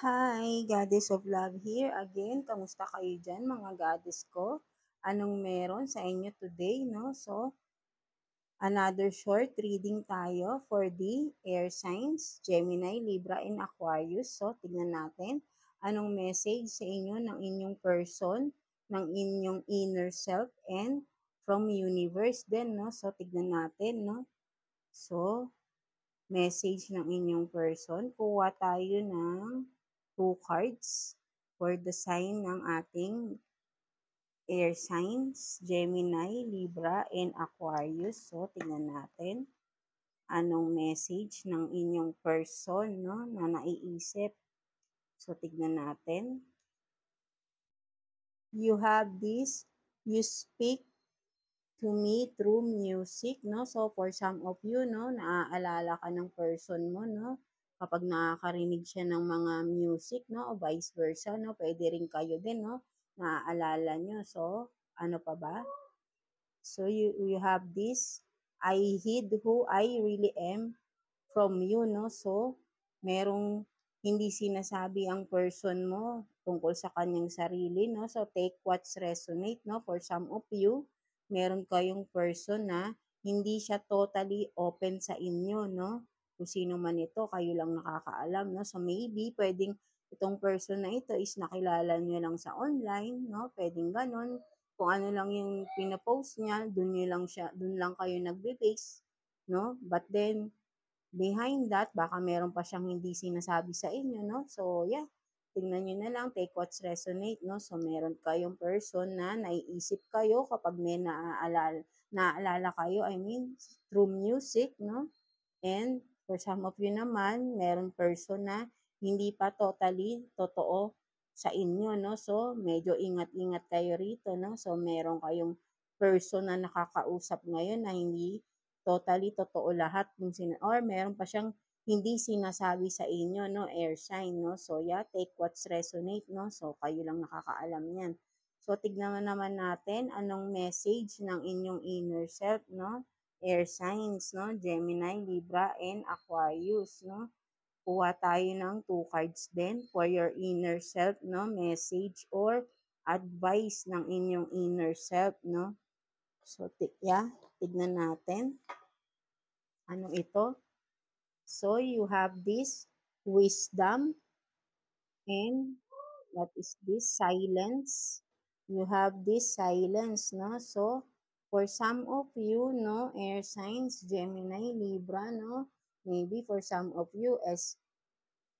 Hi, Goddess of Love here again. Kamusta kayo dyan mga goddess ko? Anong meron sa inyo today, no? So, another short reading tayo for the air signs, Gemini, Libra, and Aquarius. So, tignan natin anong message sa inyo ng inyong person, ng inyong inner self, and from universe din, no? So, tignan natin, no? So, message ng inyong person. Kuha tayo ng 2 cards for the sign ng ating air signs, Gemini, Libra, and Aquarius. So, tingnan natin anong message ng inyong person, no, na naiisip. So, tignan natin. You have this, you speak to me through music, no? So, for some of you, no, naaalala ka ng person mo, no? Kapag nakakarinig siya ng mga music, no? O vice versa, no? Pwede rin kayo din, no? Naaalala nyo. So, ano pa ba? So, you have this, I hid who I really am from you, no? So, merong hindi sinasabi ang person mo tungkol sa kanyang sarili, no? So, take what's resonate, no? For some of you, meron kayong person na hindi siya totally open sa inyo, no? Kung sino man ito, kayo lang nakakaalam, no? So, maybe, pwedeng itong person na ito is nakilala nyo lang sa online, no? Pwedeng ganon. Kung ano lang yung pinapost niya, dun lang kayo nagbe-base, no? But then, behind that, baka meron pa siyang hindi sinasabi sa inyo, no? So, yeah, tingnan nyo na lang, take what's resonate, no? So, meron kayong person na naiisip kayo kapag may naaalala kayo, I mean, through music, no? And for some of you naman, meron person na hindi pa totally totoo sa inyo, no? So, medyo ingat-ingat kayo rito, no? So, meron kayong person na nakakausap ngayon na hindi totally totoo lahat yung or meron pa siyang hindi sinasabi sa inyo, no? Air sign, no? So, yeah, take what's resonate, no? So, kayo lang nakakaalam yan. So, tignan naman natin anong message ng inyong inner self, no? Air signs, no? Gemini, Libra, and Aquarius, no? Kuha tayo ng 2 cards din for your inner self, no? Message or advice ng inyong inner self, no? So, tignan natin. Ano ito? So, you have this wisdom and what is this? Silence. You have this silence, no? So, for some of you, no, air signs, Gemini, Libra, no? Maybe for some of you as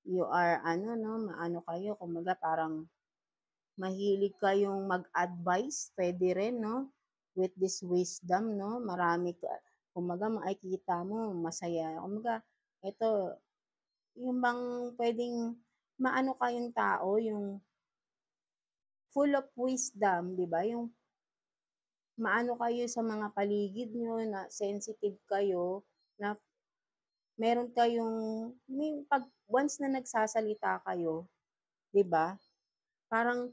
you are, no, maano kayo, kumaga parang mahilig kayong mag-advise, pwede rin, no? With this wisdom, no? Marami ka, kumaga makikita mo, masaya. Kumaga, ito, yung bang pwedeng maano kayong tao, yung full of wisdom, di ba? Yung maano kayo sa mga paligid nyo, na sensitive kayo, na meron kayong, pag once na nagsasalita kayo, di ba? Parang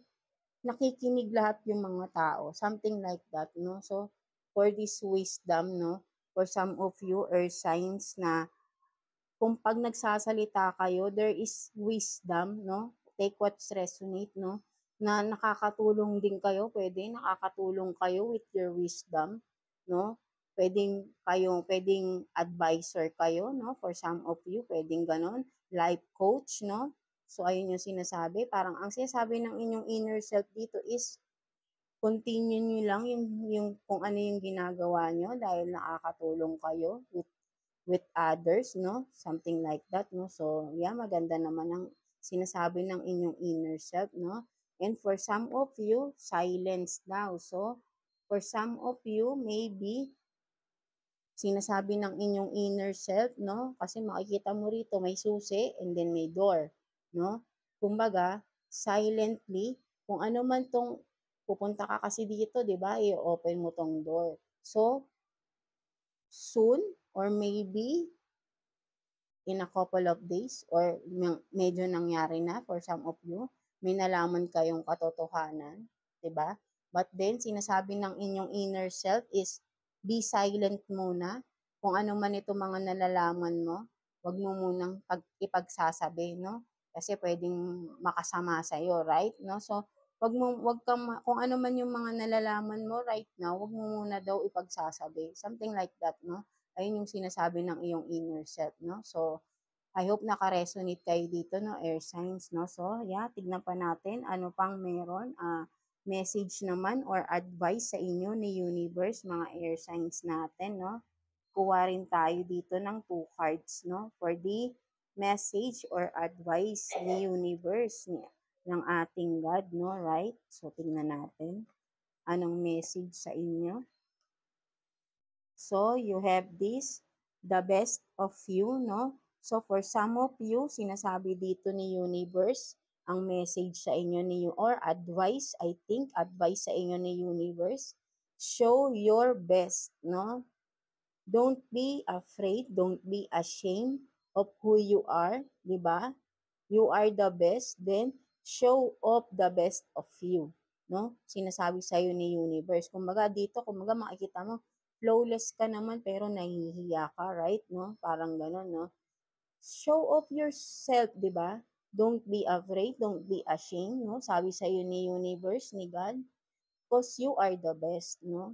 nakikinig lahat yung mga tao, something like that, no? So, for this wisdom, no, for some of you are signs na kung pag nagsasalita kayo, there is wisdom, no? Take what's resonate, no? Na nakakatulong din kayo, pwede nakakatulong kayo with your wisdom, no? Pwedeng advisor kayo, no? For some of you, pwedeng ganon, life coach, no? So, ayun yung sinasabi. Parang ang sinasabi ng inyong inner self dito is continue nyo lang yung kung ano yung ginagawa nyo dahil nakakatulong kayo with others, no? Something like that, no? So, yeah, maganda naman ang sinasabi ng inyong inner self, no? And for some of you, silence daw. So, for some of you, maybe sinasabi ng inyong inner self, no? Kasi makikita mo rito may susi and then may door, no? Kumbaga, silently, kung ano man tong pupunta ka kasi dito, 'di ba? I-open mo tong door. So, soon or maybe in a couple of days or medyo nangyari na for some of you, may nalaman kayong katotohanan, 'di ba? But then sinasabi ng inyong inner self is be silent muna. Kung ano man ito mga nalalaman mo, wag mo munang ipagsasabi, no? Kasi pwedeng makasama sa'yo, right? No? So, wag kang, kung ano man yung mga nalalaman mo right now, wag mo muna daw ipagsasabi. Something like that, no? Ayun yung sinasabi ng iyong inner self, no? So, I hope naka-resonate kayo dito, no, air signs, no? So, yeah, tignan pa natin ano pang meron. Message naman or advice sa inyo ni universe, mga air signs natin, no? Kuha rin tayo dito ng 2 cards, no? For the message or advice ni universe ng ating God, no? Right? So, tignan natin anong message sa inyo. So, you have this, the best of you, no? So, for some of you, sinasabi dito ni universe, ang message sa inyo ni or advice, I think, advice sa inyo ni universe, show your best, no? Don't be afraid, don't be ashamed of who you are, di ba? You are the best, then show off the best of you, no? Sinasabi sa iyo ni universe. Kumbaga dito, kumbaga makikita mo, flawless ka naman pero nahihiya ka, right? No? Parang gano'n, no? Show off yourself, di ba? Don't be afraid, don't be ashamed, no? Sabi sa iyo ni universe, ni God, because you are the best, no?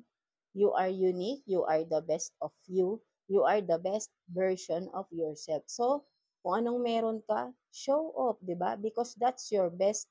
You are unique, you are the best of you are the best version of yourself. So, kung anong meron ka, show off, di ba? Because that's your best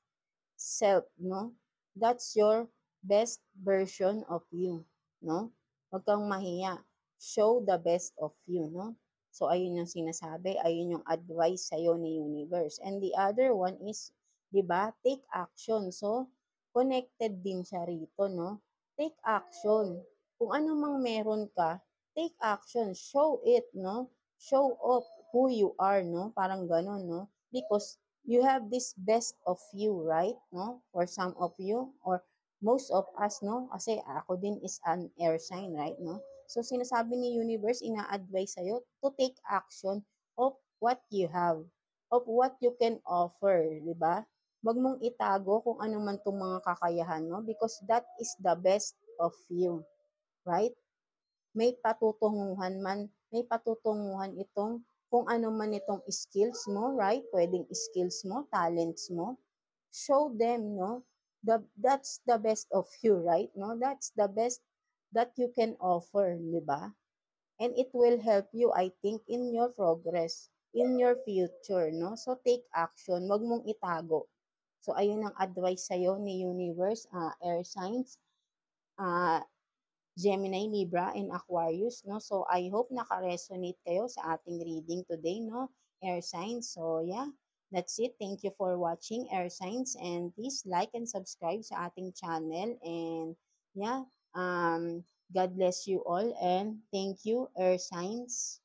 self, no? That's your best version of you, no? Huwag kang mahiya. Show the best of you, no? So, ayun yung sinasabi, ayun yung advice sa'yo ni universe. And the other one is, di ba, take action. So, connected din siya rito, no? Take action. Kung ano mang meron ka, take action. Show it, no? Show off who you are, no? Parang ganon, no? Because you have this best of you, right? No? For some of you, or most of us, no? Kasi ako din is an air sign, right? No? So, sinasabi ni universe, ina-advise sa'yo to take action of what you have, of what you can offer, di ba? Huwag mong itago kung ano man itong mga kakayahan mo because that is the best of you, right? May patutunguhan itong kung ano man itong skills mo, right? Pwedeng skills mo, talents mo. Show them, no? That's the best of you, right? No? That's the best that you can offer, di ba? And it will help you, I think, in your progress, in your future, no? So, take action. Wag mong itago. So, ayun ang advice sa'yo ni Universe, Air Signs. Gemini, Libra, and Aquarius, no? So, I hope naka-resonate kayo sa ating reading today, no? Air signs. So, yeah, that's it. Thank you for watching Air signs, and please like and subscribe sa ating channel. And, yeah, God bless you all, and thank you, Air signs.